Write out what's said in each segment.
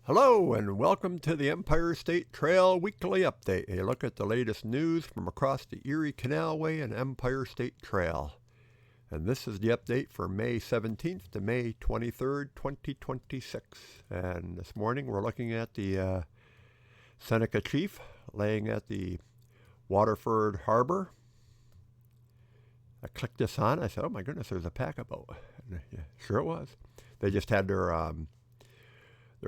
Hello and welcome to the Empire State Trail Weekly Update, a look at the latest news from across the Erie Canalway and Empire State Trail. And this is the update for May 17th to May 23rd, 2026. And this morning we're looking at the Seneca Chief laying at the Waterford Harbor. I clicked this on. I said, oh my goodness, there's a packet boat. Yeah, sure it was. They just had their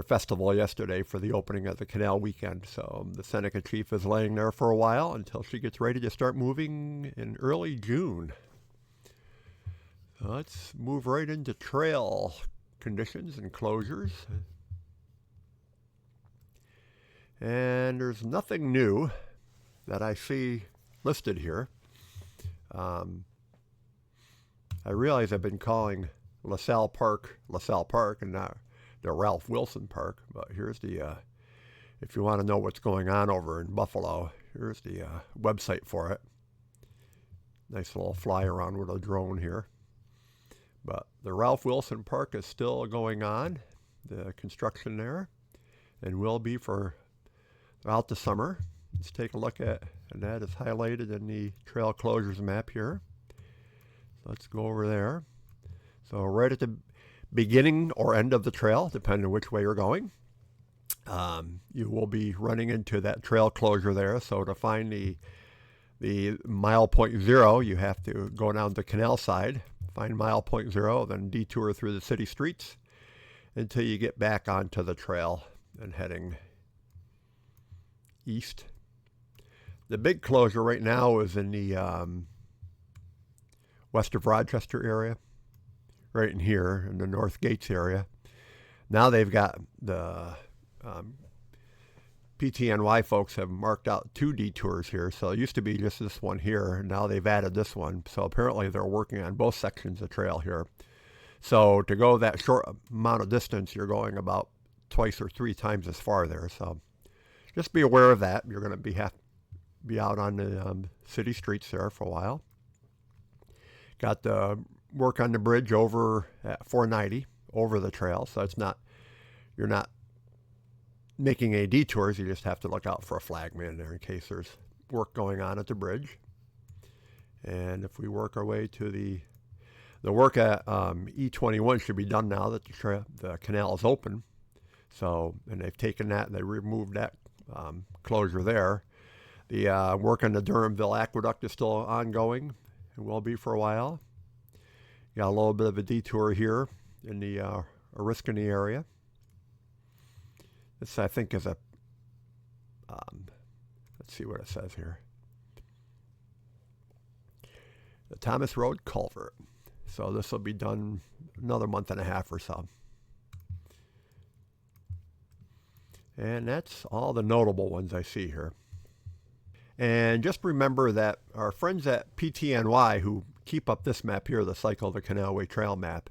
festival yesterday for the opening of the canal weekend. So the Seneca Chief is laying there for a while until she gets ready to start moving in early June. So let's move right into trail conditions and closures. And there's nothing new that I see listed here. I realize I've been calling LaSalle Park and not the Ralph Wilson Park, but here's the, if you want to know what's going on over in Buffalo, here's the website for it. Nice little fly around with a drone here. But the Ralph Wilson Park is still going on, the construction there, and will be for throughout the summer. Let's take a look at, and that is highlighted in the trail closures map here. So let's go over there. So right at the beginning or end of the trail, depending on which way you're going, you will be running into that trail closure there. So to find the mile point zero, you have to go down the canal side, find mile point zero, then detour through the city streets until you get back onto the trail and heading east. The big closure right now is in the west of Rochester area, right in here in the North Gates area. Now they've got the PTNY folks have marked out 2 detours here. So it used to be just this one here, and now they've added this one. So apparently they're working on both sections of trail here. So to go that short amount of distance, you're going about twice or 3 times as far there. So just be aware of that. You're going to be out on the city streets there for a while. Got the work on the bridge over at 490 over the trail, so you're not making any detours. You just have to look out for a flagman there in case there's work going on at the bridge. And if we work our way to the work at E21 should be done now that the canal is open. So, and they've taken that, they removed that closure there. The work on the Durhamville Aqueduct is still ongoing and will be for a while. Got a little bit of a detour here in the Oriskany area. This, I think, is a, let's see what it says here. The Thomas Road Culvert. So this will be done another month and a half or so. And that's all the notable ones I see here. And just remember that our friends at PTNY who keep up this map here, the Cycle the Canalway Trail map,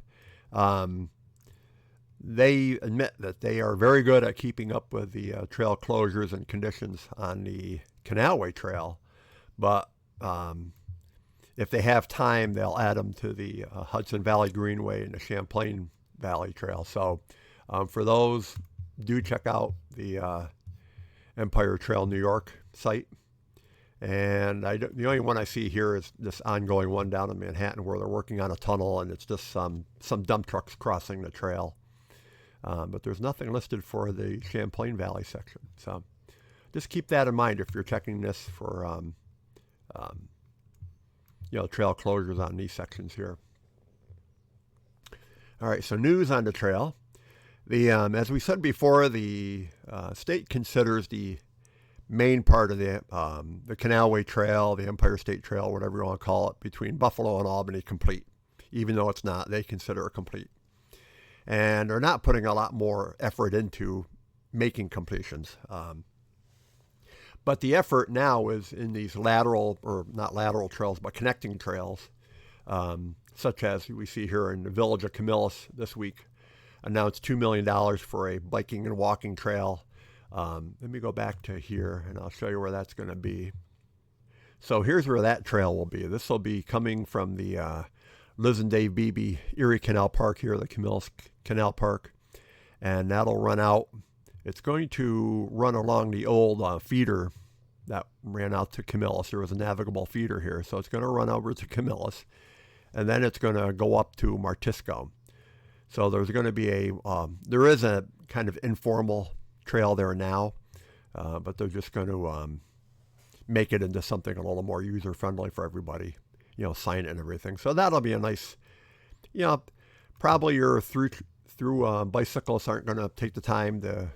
they admit that they are very good at keeping up with the trail closures and conditions on the Canalway Trail. But if they have time, they'll add them to the Hudson Valley Greenway and the Champlain Valley Trail. So for those, do check out the Empire Trail New York site. And the only one I see here is this ongoing one down in Manhattan where they're working on a tunnel and it's just some dump trucks crossing the trail. But there's nothing listed for the Champlain Valley section. So just keep that in mind if you're checking this for trail closures on these sections here. All right, so news on the trail. As we said before, the state considers the main part of the Canalway Trail, the Empire State Trail, whatever you want to call it, between Buffalo and Albany complete. Even though it's not, they consider it complete. And they're not putting a lot more effort into making completions. But the effort now is in these lateral, or not lateral trails, but connecting trails, such as we see here in the village of Camillus this week, announced $2 million for a biking and walking trail. Let me go back to here and I'll show you where that's going to be. So here's where that trail will be. This will be coming from the Liz and Dave Beebe Erie Canal Park here, the Camillus Canal Park. And that'll run out It's going to run along the old feeder that ran out to Camillus. There was a navigable feeder here, so it's going to run over to Camillus, and then it's going to go up to Martisco. So there's going to be there is a kind of informal trail there now, but they're just going to make it into something a little more user-friendly for everybody, sign it and everything. So that'll be a nice, probably your through bicyclists aren't going to take the time to,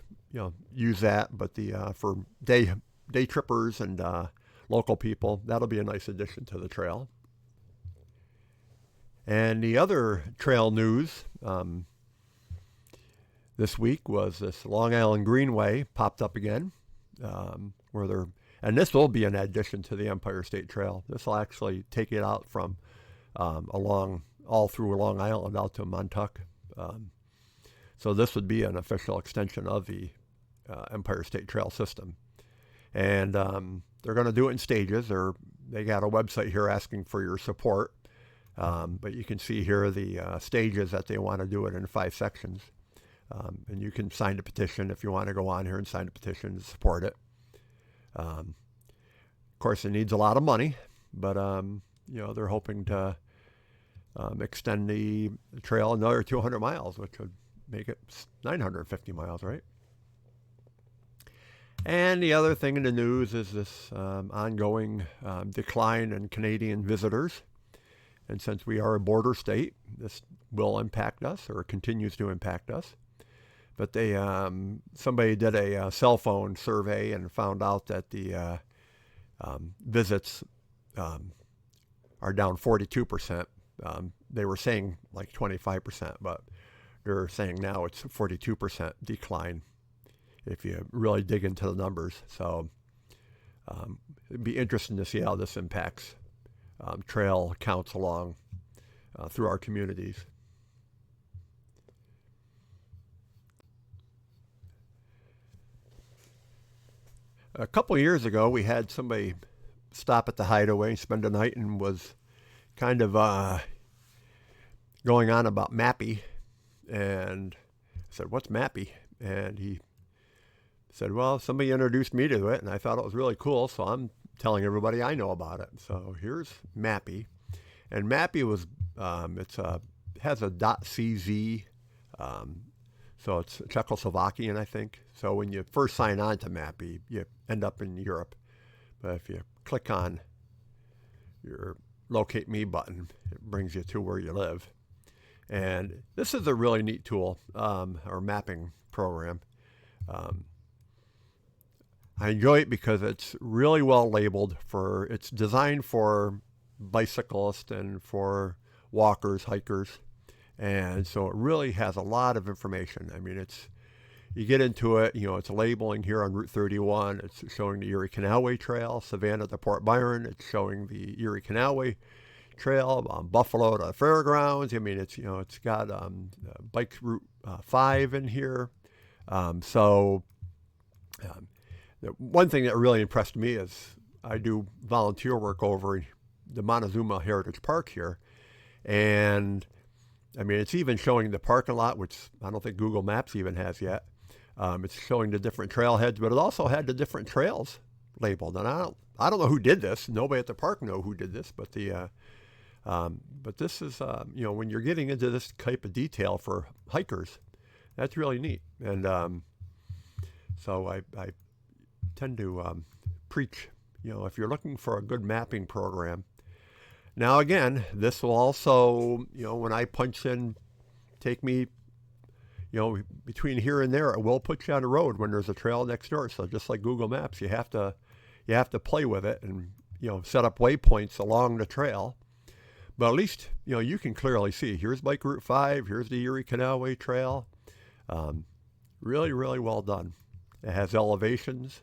use that, but for day trippers and local people, that'll be a nice addition to the trail. And the other trail news this week was this Long Island Greenway popped up again, and this will be an addition to the Empire State Trail. This will actually take it out from all through Long Island out to Montauk. So this would be an official extension of the Empire State Trail system. And they're going to do it in stages. They got a website here asking for your support. But you can see here the stages that they want to do it in 5 sections. And you can sign a petition if you want to go on here and sign a petition to support it. Of course, it needs a lot of money, but they're hoping to extend the trail another 200 miles, which would make it 950 miles, right? And the other thing in the news is this ongoing decline in Canadian visitors. And since we are a border state, this will impact us, or continues to impact us. But somebody did a cell phone survey and found out that the visits are down 42%. They were saying like 25%, but they're saying now it's 42% decline if you really dig into the numbers. So it'd be interesting to see how this impacts trail counts along through our communities. A couple of years ago, we had somebody stop at the Hideaway, spend a night, and was kind of going on about Mappy. And I said, "What's Mappy?" And he said, "Well, somebody introduced me to it, and I thought it was really cool, so I'm telling everybody I know about it." So here's Mappy. And Mappy was, has a .cz, so it's Czechoslovakian, I think. So when you first sign on to Mappy, you end up in Europe. But if you click on your Locate Me button, it brings you to where you live. And this is a really neat tool, or mapping program. I enjoy it because it's really well labeled it's designed for bicyclists and for walkers, hikers. And so it really has a lot of information. I mean, you get into it, it's labeling here on Route 31. It's showing the Erie Canalway Trail, Savannah to Port Byron. It's showing the Erie Canalway Trail, Buffalo to the fairgrounds. I mean, it's got Bike Route 5 in here. The one thing that really impressed me is I do volunteer work over the Montezuma Heritage Park here. And I mean, it's even showing the parking lot, which I don't think Google Maps even has yet. It's showing the different trailheads, but it also had the different trails labeled. And I don't know who did this. Nobody at the park know who did this, but but this is when you're getting into this type of detail for hikers, that's really neat. And so I tend to preach, if you're looking for a good mapping program. Now again, this will also, when I punch in, take me, between here and there, it will put you on the road when there's a trail next door. So just like Google Maps, you have to play with it and set up waypoints along the trail. But at least you can clearly see. Here's Bike Route 5. Here's the Erie Canalway Trail. Really, really well done. It has elevations,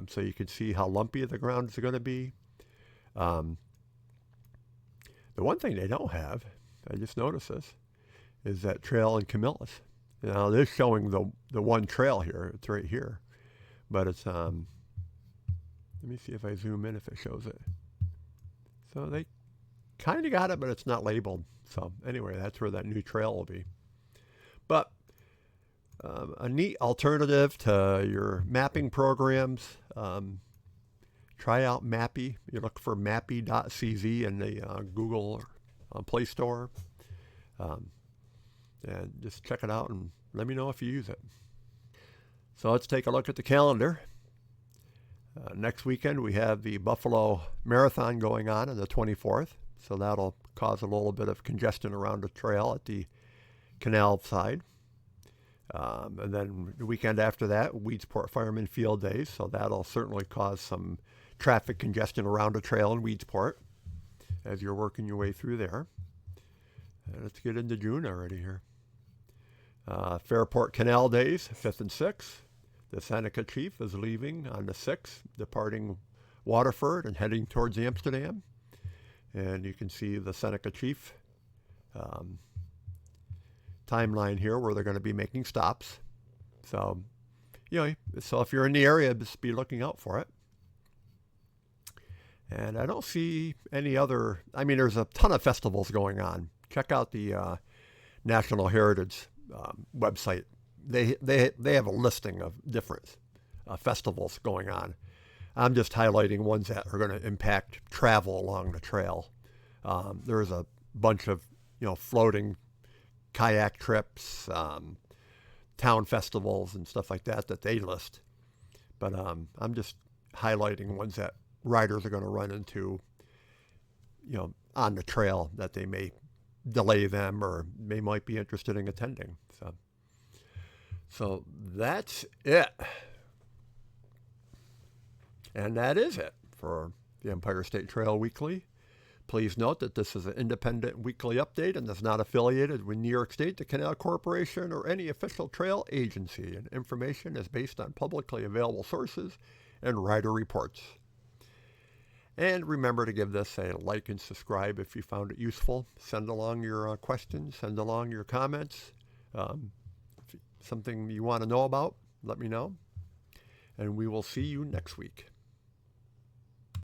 so you can see how lumpy the ground is going to be. The one thing they don't have, I just noticed this, is that trail in Camillus. Now, it is showing the one trail here. It's right here. But it's, let me see if I zoom in if it shows it. So they kind of got it, but it's not labeled. So anyway, that's where that new trail will be. But a neat alternative to your mapping programs. Try out Mappy. You look for mappy.cz in the Google Play Store. And just check it out and let me know if you use it. So let's take a look at the calendar. Next weekend we have the Buffalo Marathon going on the 24th. So that'll cause a little bit of congestion around the trail at the canal side. And then the weekend after that, Weedsport Fireman Field Days. So that'll certainly cause some traffic congestion around the trail in Weedsport as you're working your way through there. Let's get into June already here. Fairport Canal Days, 5th and 6th. The Seneca Chief is leaving on the 6th, departing Waterford and heading towards Amsterdam. And you can see the Seneca Chief timeline here where they're going to be making stops. So, so if you're in the area, just be looking out for it. And I don't see any other, there's a ton of festivals going on. Check out the National Heritage website. They have a listing of different festivals going on. I'm just highlighting ones that are going to impact travel along the trail. There's a bunch of floating kayak trips, town festivals and stuff like that they list. But I'm just highlighting ones that riders are going to run into, on the trail that they may delay them or they might be interested in attending. So that's it. And that is it for the Empire State Trail Weekly. Please note that this is an independent weekly update and is not affiliated with New York State, the Canal Corporation, or any official trail agency. And information is based on publicly available sources and rider reports. And remember to give this a like and subscribe if you found it useful. Send along your questions, send along your comments. If something you want to know about, let me know. And we will see you next week.